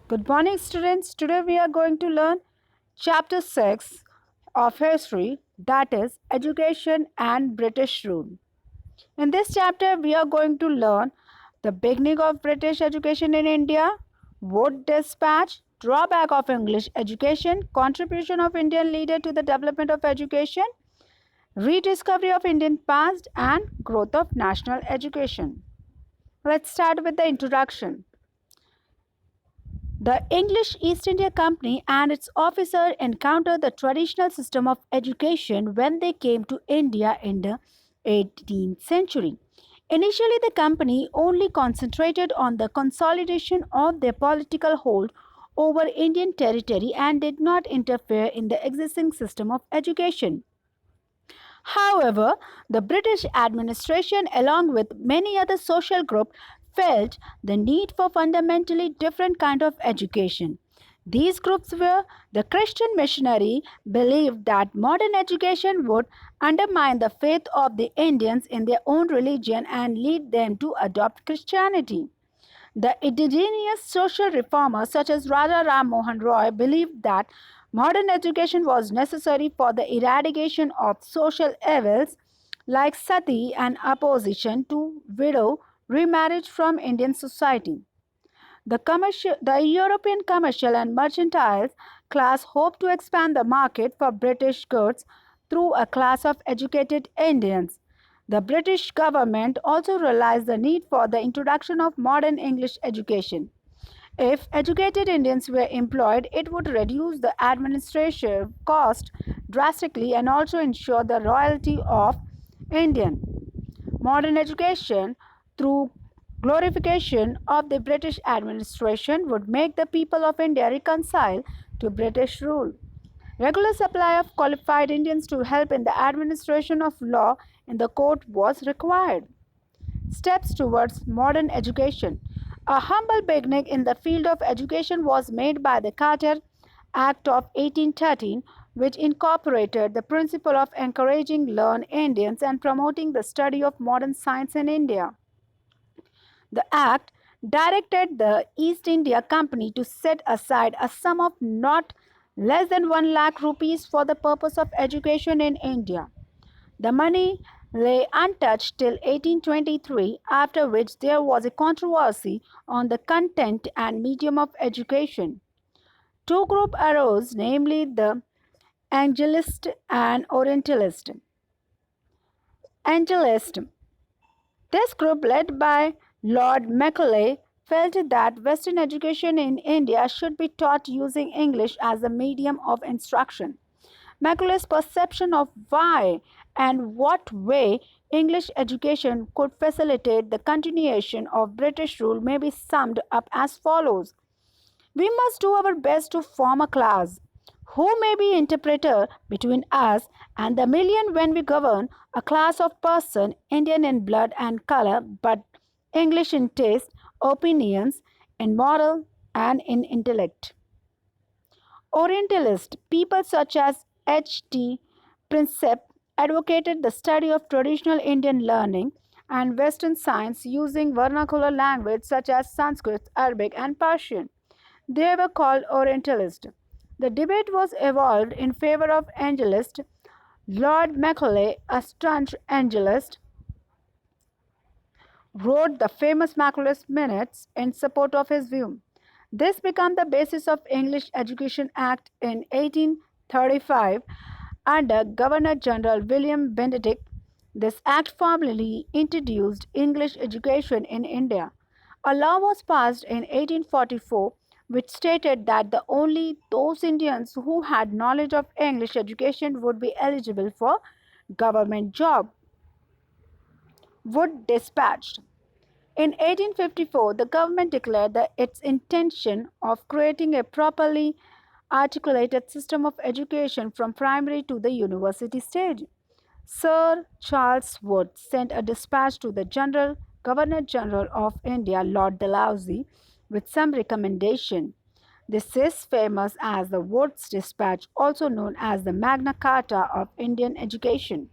Good morning, students. Today we are going to learn chapter 6 of history, that is, education and British rule. In this chapter, we are going to learn the beginning of British education in India, Wood Dispatch, drawback of English education, contribution of Indian leader to the development of education, rediscovery of Indian past, and growth of national education. Let's start with the introduction. The English East India Company and its officers encountered the traditional system of education when they came to India in the 18th century. Initially, the company only concentrated on the consolidation of their political hold over Indian territory and did not interfere in the existing system of education. However, the British administration, along with many other social groups, felt the need for fundamentally different kind of education. These groups were the Christian missionary believed that modern education would undermine the faith of the Indians in their own religion and lead them to adopt Christianity. The indigenous social reformers such as Raja Ram Mohan Roy believed that modern education was necessary for the eradication of social evils like sati and opposition to widow remarriage from Indian society. The European commercial and mercantile class hoped to expand the market for British goods through a class of educated Indians. The British government also realized the need for the introduction of modern English education. If educated Indians were employed, it would reduce the administrative cost drastically and also ensure the royalty of Indian. Modern education, through glorification of the British administration, would make the people of India reconcile to British rule. Regular supply of qualified Indians to help in the administration of law in the court was required. Steps towards modern education. A humble beginning in the field of education was made by the Carter Act of 1813, which incorporated the principle of encouraging learned Indians and promoting the study of modern science in India. The Act directed the East India Company to set aside a sum of not less than 1 lakh rupees for the purpose of education in India. The money lay untouched till 1823, after which there was a controversy on the content and medium of education. Two groups arose, namely the Angelist and Orientalist. Angelist. This group, led by Lord Macaulay, felt that Western education in India should be taught using English as a medium of instruction. Macaulay's perception of why and what way English education could facilitate the continuation of British rule may be summed up as follows. We must do our best to form a class who may be interpreter between us and the million when we govern a class of person Indian in blood and color but English in taste, opinions, in moral and in intellect. Orientalist people such as H.T. Prinsep advocated the study of traditional Indian learning and Western science using vernacular language such as Sanskrit, Arabic, and Persian. They were called Orientalists. The debate was evolved in favor of Angelist. Lord Macaulay, a staunch Angelist, wrote the famous Macaulay's Minutes in support of his view. This became the basis of English Education Act in 1835 under Governor General William Benedict. This act formally introduced English education in India. A law was passed in 1844 which stated that the only those Indians who had knowledge of English education would be eligible for government job. Wood dispatched. In 1854, the government declared that its intention of creating a properly articulated system of education from primary to the university stage. Sir Charles Wood sent a dispatch to the Governor General of India, Lord Dalhousie, with some recommendation. This is famous as the Wood's Dispatch, also known as the Magna Carta of Indian education.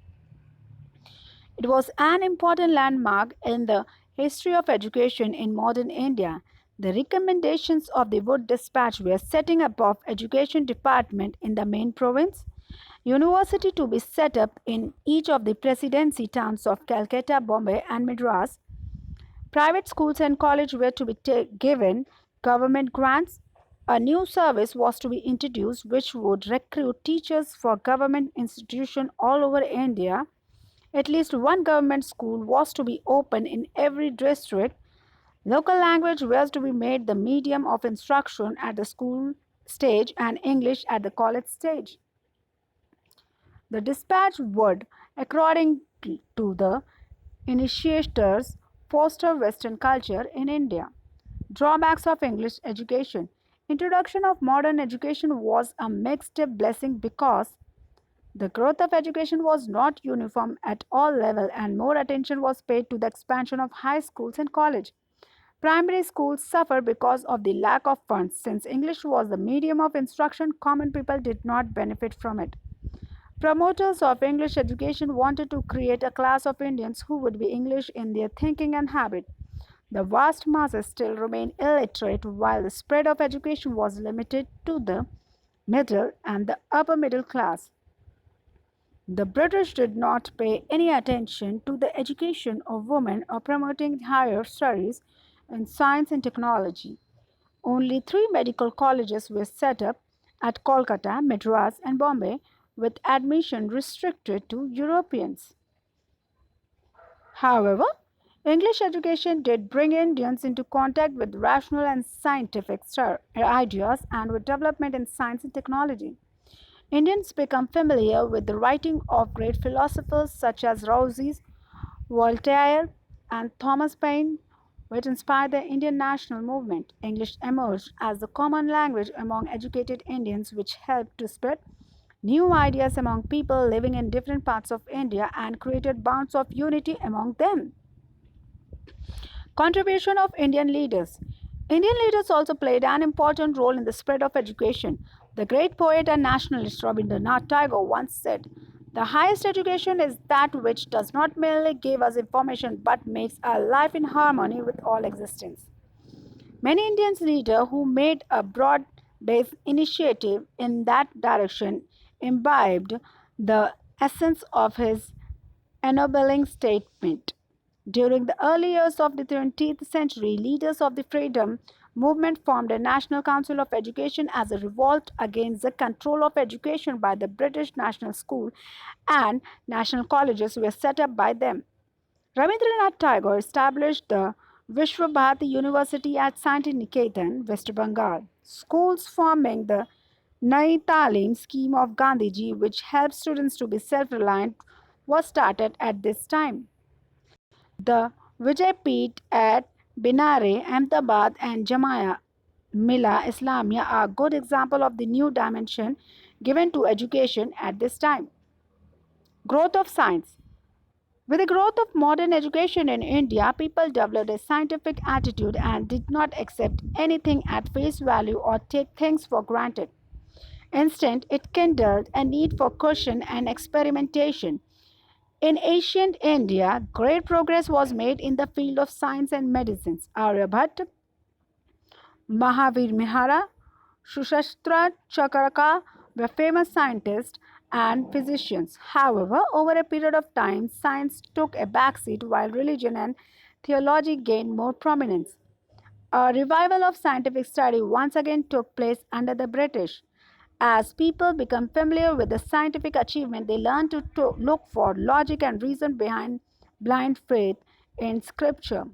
It was an important landmark in the history of education in modern India. The recommendations of the Wood Dispatch were setting up of education department in the main province, university to be set up in each of the presidency towns of Calcutta, Bombay and Madras. Private schools and colleges were to be given government grants. A new service was to be introduced which would recruit teachers for government institutions all over India. At least one government school was to be open in every district. Local language was to be made the medium of instruction at the school stage and English at the college stage. The dispatch would, according to the initiators, foster Western culture in India. Drawbacks of English education. Introduction of modern education was a mixed blessing because the growth of education was not uniform at all levels and more attention was paid to the expansion of high schools and college. Primary schools suffer because of the lack of funds. Since English was the medium of instruction, common people did not benefit from it. Promoters of English education wanted to create a class of Indians who would be English in their thinking and habit. The vast masses still remain illiterate while the spread of education was limited to the middle and the upper middle class. The British did not pay any attention to the education of women or promoting higher studies in science and technology. Only three medical colleges were set up at Kolkata, Madras, and Bombay, with admission restricted to Europeans. However, English education did bring Indians into contact with rational and scientific ideas and with development in science and technology. Indians become familiar with the writing of great philosophers such as Rousseau, Voltaire, and Thomas Paine, which inspired the Indian national movement. English emerged as the common language among educated Indians, which helped to spread new ideas among people living in different parts of India and created bonds of unity among them. Contribution of Indian leaders. Indian leaders also played an important role in the spread of education. The great poet and nationalist Rabindranath Tagore once said, "The highest education is that which does not merely give us information but makes our life in harmony with all existence." Many Indian leaders who made a broad based initiative in that direction imbibed the essence of his ennobling statement. During the early years of the 20th century, leaders of the freedom movement formed a National Council of Education as a revolt against the control of education by the British National School, and national colleges were set up by them. Rabindranath Tagore established the Vishwa Bharati University at Santiniketan, West Bengal. Schools forming the Nai Talim scheme of Gandhiji, which helped students to be self-reliant, was started at this time. The Vijaypeeth at Binare, Ahmedabad and Jamia Mila Islamia are good examples of the new dimension given to education at this time. Growth of science. With the growth of modern education in India, people developed a scientific attitude and did not accept anything at face value or take things for granted. Instead, it kindled a need for caution and experimentation. In ancient India, great progress was made in the field of science and medicines. Aryabhatta, Mahavir Mihara, Sushastra Chakaraka were famous scientists and physicians. However, over a period of time, science took a backseat while religion and theology gained more prominence. A revival of scientific study once again took place under the British. As people become familiar with the scientific achievement, they learn to look for logic and reason behind blind faith in scripture.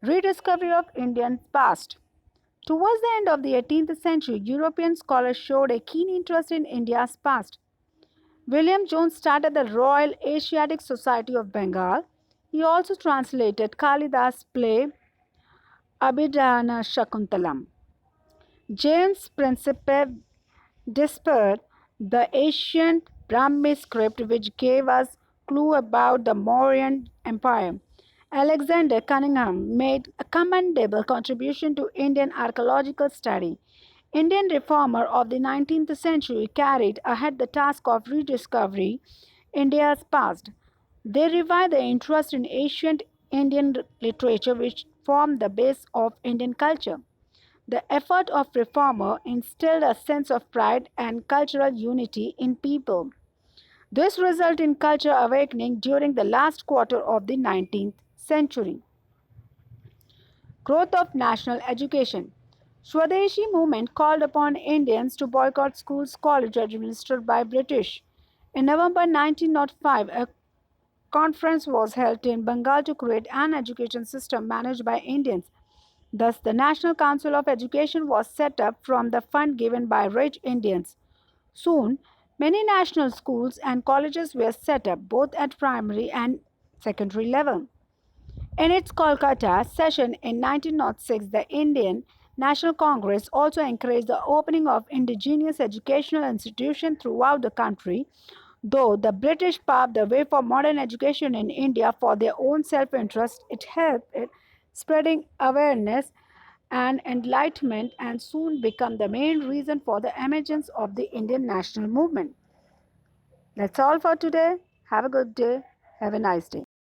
Rediscovery of Indian past. Towards the end of the 18th century, European scholars showed a keen interest in India's past. William Jones started the Royal Asiatic Society of Bengal. He also translated Kalidas' play Abhidharma Shakuntalam. James Principe discovered the ancient Brahmi script which gave us clue about the Mauryan Empire. Alexander Cunningham made a commendable contribution to Indian archaeological study. Indian reformer of the 19th century carried ahead the task of rediscovery India's past. They revived the interest in ancient Indian literature which formed the base of Indian culture. The effort of reformer instilled a sense of pride and cultural unity in people. This resulted in culture awakening during the last quarter of the 19th century. Growth of national education. Swadeshi movement called upon Indians to boycott schools colleges administered by British. In November 1905, a conference was held in Bengal to create an education system managed by Indians. Thus, the National Council of Education was set up from the fund given by rich Indians. Soon, many national schools and colleges were set up both at primary and secondary level. In its Kolkata session in 1906, the Indian National Congress also encouraged the opening of indigenous educational institutions throughout the country, though the British paved the way for modern education in India for their own self-interest. It helped it spreading awareness and enlightenment and soon become the main reason for the emergence of the Indian national movement. That's all for today. Have a good day. Have a nice day.